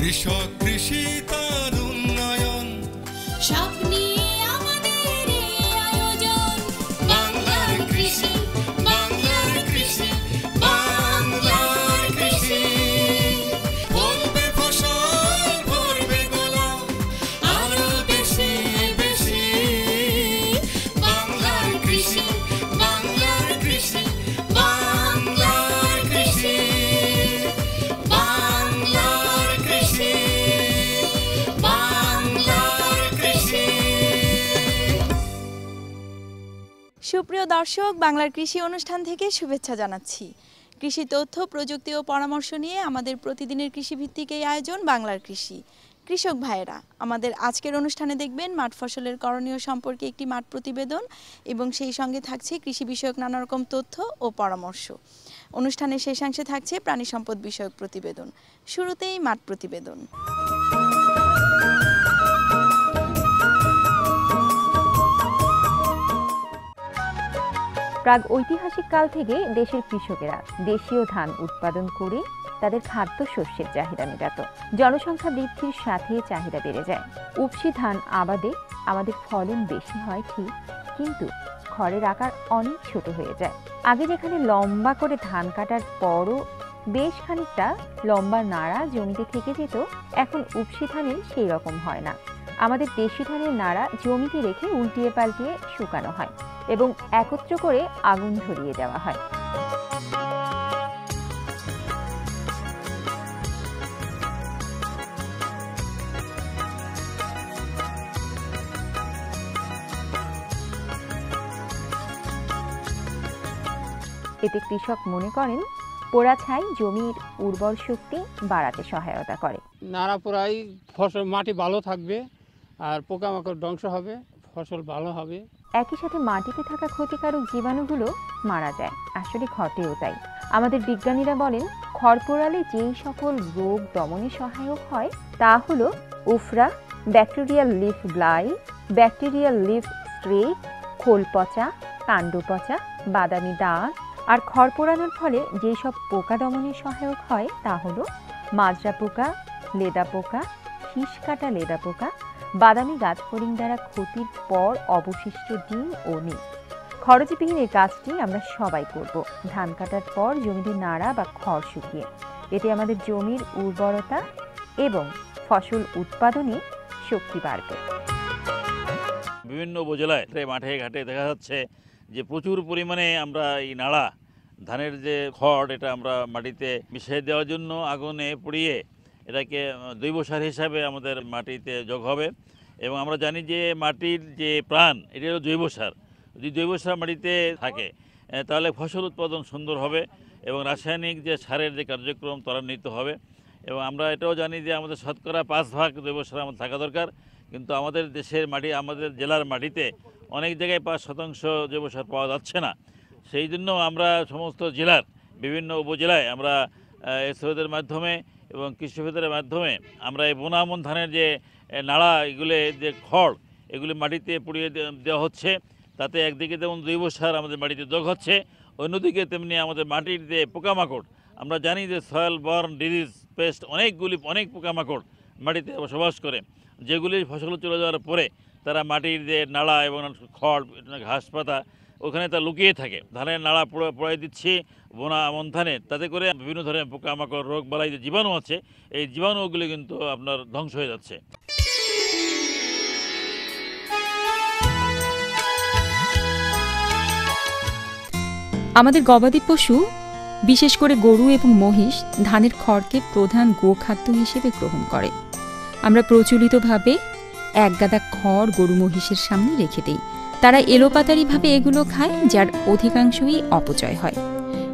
কৃষক কৃষি তার উন্নয়ন স্বপ্নে আমাদের আয়োজন বাংলার কৃষি বাংলার কৃষি বাংলার কৃষি ফলবে ফসল ভরবে গোলা আরো বেশি বেশি বাংলার কৃষি বাংলার কৃষি বাংলার কৃষি বাংলার কৃষি বাংলার কৃষি। সুপ্রিয় দর্শক, বাংলার কৃষি অনুষ্ঠান থেকে শুভেচ্ছা জানাচ্ছি। কৃষি তথ্য, প্রযুক্তি ও পরামর্শ নিয়ে আমাদের প্রতিদিনের কৃষিভিত্তিক এই আয়োজন বাংলার কৃষি। কৃষক ভাইয়েরা, আমাদের আজকের অনুষ্ঠানে দেখবেন মাঠ ফসলের করণীয় সম্পর্কে একটি মাঠ প্রতিবেদন এবং সেই সঙ্গে থাকছে কৃষি বিষয়ক নানা রকম তথ্য ও পরামর্শ। অনুষ্ঠানের শেষাংশে থাকছে প্রাণী সম্পদ বিষয়ক প্রতিবেদন। শুরুতেই মাঠ প্রতিবেদন। প্রাগ ঐতিহাসিক কাল থেকে দেশের কৃষকেরা দেশীয় ধান উৎপাদন করে তাদের খাদ্যশস্যের চাহিদা মেটাত। জনসংখ্যা বৃদ্ধির সাথে চাহিদা বেড়ে যায়। উপসি ধান আবাদে আমাদের ফলন বেশি হয় ঠিক, কিন্তু খড়ের আকার অনেক ছোট হয়ে যায়। আগে যেখানে লম্বা করে ধান কাটার পরও বেশ খানিকটা লম্বা নাড়া জমিতে থেকে যেত, এখন উপসি ধানে সেই রকম হয় না। আমাদের দেশি ধানের নাড়া জমিতে রেখে উল্টিয়ে পাল্টিয়ে শুকানো হয় এবং একত্র করে আগুন ধরিয়ে দেওয়া হয়। এতে কৃষক মনে করেন পোড়া ছাই জমির উর্বর শক্তি বাড়াতে সহায়তা করে। নাড়া পোড়াই ফসল মাটি ভালো থাকবে আর পোকামাকড় ধ্বংস হবে, ফসল ভালো হবে। একই সাথে মাটিতে থাকা ক্ষতিকারক জীবাণুগুলো মারা যায়। আসলে ঘটেও তাই। আমাদের বিজ্ঞানীরা বলেন খড় পোড়ালে যেই সকল রোগ দমনে সহায়ক হয় তা হলো উফরা, bacterial leaf blight, bacterial leaf streak, খোল পচা, কাণ্ড পচা, বাদামি দাগ। আর খড় পোড়ানোর ফলে যেই সব পোকা দমনে সহায়ক হয় তা হলো মাজরা পোকা, লেদা পোকা, শীষ কাটা লেদা পোকা, বাদামি গাছ ফড়িং দ্বারা ক্ষতির পর অবশিষ্ট ডিম ও নীল। খরচবিহীন এই কাজটি আমরা সবাই করব, ধান কাটার পর জমিতে নাড়া বা খড় শুকিয়ে। এতে আমাদের জমির উর্বরতা এবং ফসল উৎপাদনে শক্তি বাড়বে। বিভিন্ন উপজেলায় মাঠে ঘাটে দেখা যাচ্ছে যে প্রচুর পরিমাণে আমরা এই নাড়া ধানের যে খড় এটা আমরা মাটিতে মিশিয়ে দেওয়ার জন্য আগুনে পুড়িয়ে এটাকে জৈব সার হিসাবে আমাদের মাটিতে যোগ হবে। এবং আমরা জানি যে মাটির যে প্রাণ এটা হলো জৈব সার। যদি জৈব সার মাটিতে থাকে তাহলে ফসল উৎপাদন সুন্দর হবে এবং রাসায়নিক যে সারের যে কার্যক্রম ত্বরান্বিত হবে। এবং আমরা এটাও জানি যে আমাদের শতকরা 5% জৈব সার আমাদের থাকা দরকার, কিন্তু আমাদের দেশের মাটি, আমাদের জেলার মাটিতে অনেক জায়গায় 5% জৈব সার পাওয়া যাচ্ছে না। সেই জন্য আমরা সমস্ত জেলার বিভিন্ন উপজেলায় আমরা এসওদের মাধ্যমে এবং কৃষি অফিসারের মাধ্যমে আমরা এই বোনামন ধানের যে নাড়া এগুলো যে খড় এগুলি মাটিতে পুড়িয়ে দেওয়া হচ্ছে। তাতে একদিকে যেমন জৈব সার আমাদের মাটিতে যোগ হচ্ছে, অন্যদিকে তেমনি আমাদের মাটির যে পোকামাকড়, আমরা জানি যে সয়েল বর্ন ডিজিজ পেস্ট অনেক পোকামাকড় মাটিতে বসবাস করে, যেগুলি ফসল চলে যাওয়ার পরে তারা মাটির যে নাড়া এবং খড় ঘাস পাতা ওখানে তা লুকিয়ে থাকে। ধানের নাড়া পোড়াই দিচ্ছি বোনা আমন ধানে, তাতে করে বিভিন্ন ধরনের পোকামাকড় রোগ বালাই যে জীবাণু আছে এই জীবাণুগুলি কিন্তু আপনার ধ্বংস হয়ে যাচ্ছে। আমাদের গবাদি পশু বিশেষ করে গরু এবং মহিষ ধানের খড়কে প্রধান গোখাদ্য হিসেবে গ্রহণ করে। আমরা প্রচলিতভাবে এক গাদা খড় গরু মহিষের সামনে রেখে দেই। তারা এলোপাতাড়িভাবে এগুলো খায়, যার অধিকাংশই অপচয় হয়।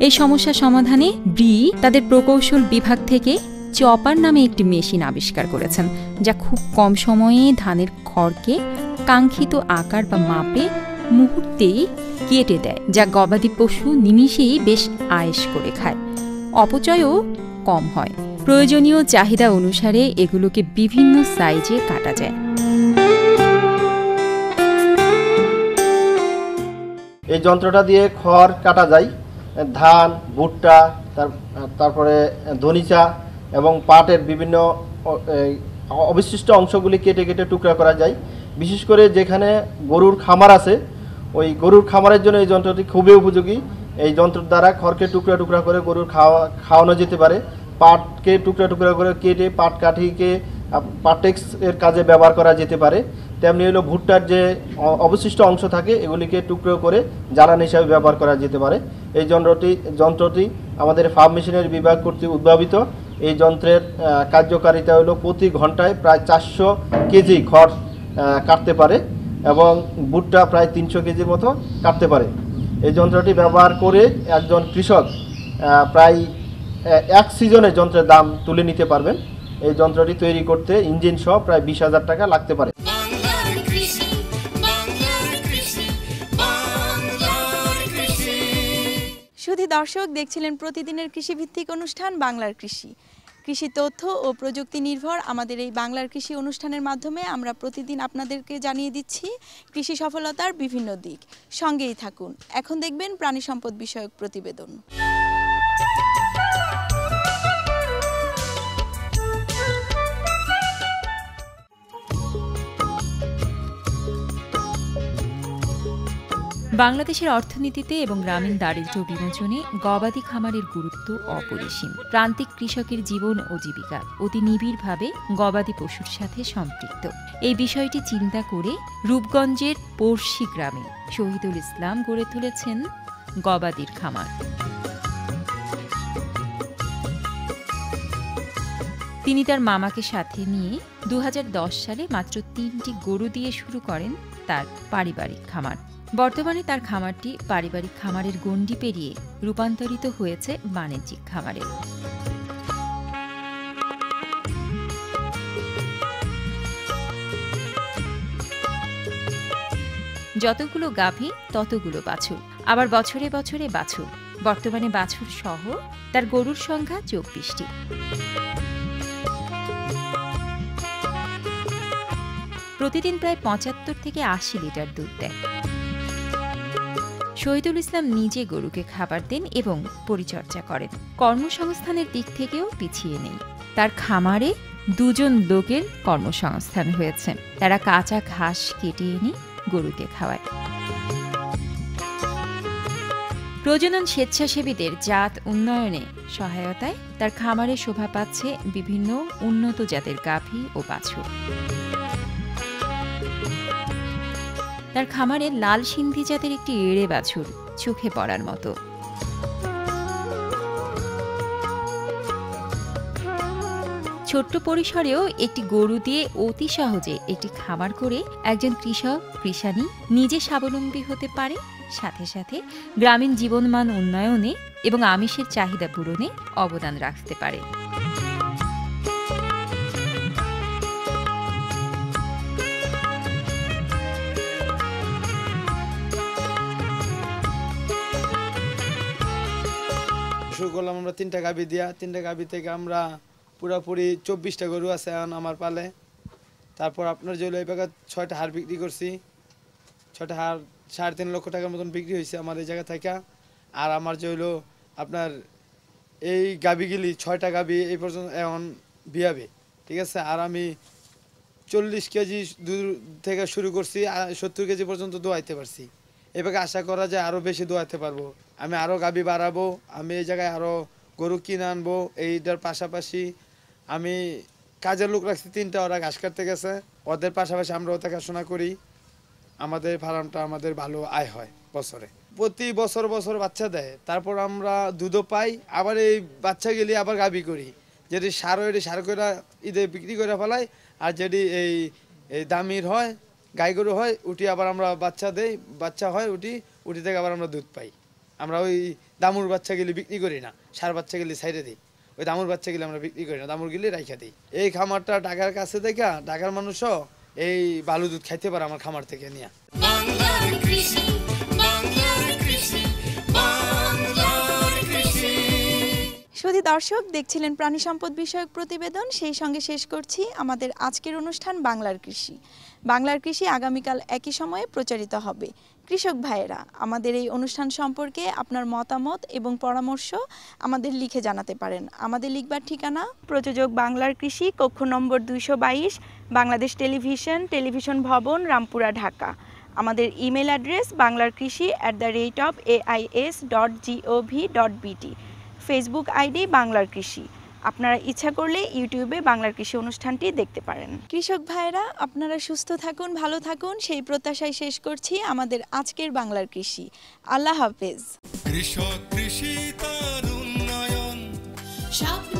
এই সমস্যা সমাধানে ব্রি তাদের প্রকৌশল বিভাগ থেকে চপার নামে একটি মেশিন আবিষ্কার করেছেন, যা খুব কম সময়ে ধানের খড়কে কাঙ্ক্ষিত আকার বা মাপে মুহূর্তেই কেটে দেয়, যা গবাদি পশু নিমিষেই বেশ আয়েশ করে খায়। অপচয়ও কম হয়। প্রয়োজনীয় চাহিদা অনুসারে এগুলোকে বিভিন্ন সাইজে কাটা যায়। এই যন্ত্রটা দিয়ে খড় কাটা যায়। ধান, ভুট্টা, তারপরে ধনিচা এবং পাটের বিভিন্ন অবশিষ্ট অংশগুলি কেটে কেটে টুকরা করা যায়। বিশেষ করে যেখানে গরুর খামার আছে, ওই গরুর খামারের জন্য এই যন্ত্রটি খুবই উপযোগী। এই যন্ত্রের দ্বারা খড়কে টুকরা টুকরা করে গরুর খাওয়ানো যেতে পারে। পাটকে টুকরা টুকরা করে কেটে পাট কাঠিকে পাটেক্স এর কাজে ব্যবহার করা যেতে পারে। তেমনি হলো ভুট্টার যে অবশিষ্ট অংশ থাকে এগুলিকে টুকরো করে জ্বালানি হিসাবে ব্যবহার করা যেতে পারে। এই যন্ত্রটি আমাদের ফার্ম মেশিনারি বিভাগ কর্তৃক উদ্ভাবিত। এই যন্ত্রের কার্যকারিতা হলো প্রতি ঘন্টায় প্রায় 400 কেজি খড় কাটতে পারে এবং ভুট্টা প্রায় 300 কেজির মতো কাটতে পারে। এই যন্ত্রটি ব্যবহার করে একজন কৃষক প্রায় এক সিজনে যন্ত্রের দাম তুলে নিতে পারবেন। এই যন্ত্রটি তৈরি করতে ইঞ্জিন সহ প্রায় 20,000 টাকা লাগতে পারে। শুধু দর্শক দেখছিলেন প্রতিদিনের কৃষিভিত্তিক অনুষ্ঠান বাংলার কৃষি। কৃষি তথ্য ও প্রযুক্তি নির্ভর আমাদের এই বাংলার কৃষি অনুষ্ঠানের মাধ্যমে আমরা প্রতিদিন আপনাদেরকে জানিয়ে দিচ্ছি কৃষি সফলতার বিভিন্ন দিক। সঙ্গেই থাকুন। এখন দেখবেন প্রাণী সম্পদ বিষয়ক প্রতিবেদন। বাংলাদেশের অর্থনীতিতে এবং গ্রামীণ দারিদ্র্য বিমোচনে গবাদি খামারের গুরুত্ব অপরিসীম। প্রান্তিক কৃষকের জীবন ও জীবিকা অতি নিবিড়ভাবে গবাদি পশুর সাথে সম্পৃক্ত। এই বিষয়টি চিন্তা করে রূপগঞ্জের পড়শি গ্রামে শহীদুল ইসলাম গড়ে তুলেছেন গবাদির খামার। তিনি তার মামাকে সাথে নিয়ে 2010 সালে মাত্র 3টি গরু দিয়ে শুরু করেন তার পারিবারিক খামার। বর্তমানে তার খামারটি পারিবারিক খামারের গণ্ডি পেরিয়ে রূপান্তরিত হয়েছে বাণিজ্যিক খামারে। যতগুলো গাভী ততগুলো বাছুর, আবার বছরে বছরে বাছুর। বর্তমানে বাছুর সহ তার গরুর সংখ্যা 24টি। প্রতিদিন প্রায় 75 থেকে 80 লিটার দুধ দেয়। শহীদুল ইসলাম নিজে গরুকে খাবার দেন এবং পরিচর্যা করেন। কর্মসংস্থানের দিক থেকেও পিছিয়ে নেই। তার খামারে 2 জন লোকের কর্মসংস্থান হয়েছে। তারা কাঁচা ঘাস কেটে এনে গরুকে খাওয়ায়। প্রজনন স্বেচ্ছাসেবীদের জাত উন্নয়নে সহায়তায় তার খামারে শোভা পাচ্ছে বিভিন্ন উন্নত জাতের গাভী ও বাছুর। তার খামারে লাল সিন্ধি জাতের একটি এড়ে বাছুর চোখে পড়ার মতো। ছোট্ট পরিসরেও একটি গরু দিয়ে অতি সহজে একটি খামার করে একজন কৃষক কৃষানী নিজে স্বাবলম্বী হতে পারে, সাথে সাথে গ্রামীণ জীবনমান উন্নয়নে এবং আমিষের চাহিদা পূরণে অবদান রাখতে পারে। শুরু করলাম আমরা 3টা গাভী দিয়া। 3টা গাভী থেকে আমরা পুরোপুরি 24টা গরু আছে এখন আমার পালে। তারপর আপনার যে এই জায়গা 6টা হাড় বিক্রি করছি। 6টা হাড় 3.5 লক্ষ টাকার মতন বিক্রি হয়েছে আমার এই জায়গা থেকে। আর আমার যে হইলো আপনার এই গাভীগুলি 6টা গাভী এই পর্যন্ত এখন বিয়াবে, ঠিক আছে। আর আমি 40 কেজি দুধ থেকে শুরু করছি, 70 কেজি পর্যন্ত দোয়াইতে পারছি। এভাবে আশা করা যায় আরও বেশি দোয়াতে পারবো। আমি আরও গাভী বাড়াবো। আমি এই জায়গায় আরও গরু কিনে আনবো। এইটার পাশাপাশি আমি কাজের লোক রাখছি 3টা, ওরা ঘাস কাটতে গেছে। ওদের পাশাপাশি আমরাও দেখাশোনা করি। আমাদের ফার্মটা আমাদের ভালো আয় হয় বছরে। প্রতি বছর বছর বাচ্চা দেয়। তারপর আমরা দুধও পাই। আবার এই বাচ্চা গেলে আবার গাভী করি। যেটি সার হয় সার করে ঈদে বিক্রি করে ফেলাই। আর যেটি এই দামির হয় গাই গরু হয় উঠি আবার আমরা বাচ্চা দেই, বাচ্চা হয় উঠি থেকে আবার আমরা দুধ পাই। আমরা ওই দামুর বাচ্চা গেলে বিক্রি করি না, সার বাচ্চা গেলে সাইডে দিই। ওই দামুর বাচ্চা গেলে আমরা বিক্রি করি না, দামুর গেলে রাইখা দিই। এই খামারটা ঢাকার কাছে দেখা ঢাকার মানুষও এই ভালো দুধ খাইতে পারে আমার খামার থেকে নিয়ে। সুধী দর্শক, দেখছিলেন প্রাণী সম্পদ বিষয়ক প্রতিবেদন। সেই সঙ্গে শেষ করছি আমাদের আজকের অনুষ্ঠান বাংলার কৃষি। বাংলার কৃষি আগামীকাল একই সময়ে প্রচারিত হবে। কৃষক ভাইয়েরা, আমাদের এই অনুষ্ঠান সম্পর্কে আপনার মতামত এবং পরামর্শ আমাদের লিখে জানাতে পারেন। আমাদের লিখবার ঠিকানা প্রযোজক বাংলার কৃষি, কক্ষ নম্বর 222, বাংলাদেশ টেলিভিশন ভবন, রামপুরা, ঢাকা। আমাদের email address banglarkrishi@ais.gov.bt। Facebook ID বাংলার কৃষি। আপনারা ইচ্ছা করলে ইউটিউবে বাংলার কৃষি অনুষ্ঠানটি দেখতে পারেন। কৃষক ভাইরা, আপনারা সুস্থ থাকুন, ভালো থাকুন, সেই প্রত্যাশায় শেষ করছি আমাদের আজকের বাংলার কৃষি। আল্লাহ হাফেজ। কৃষক কৃষি তার উন্নয়ন। স্বপ্ন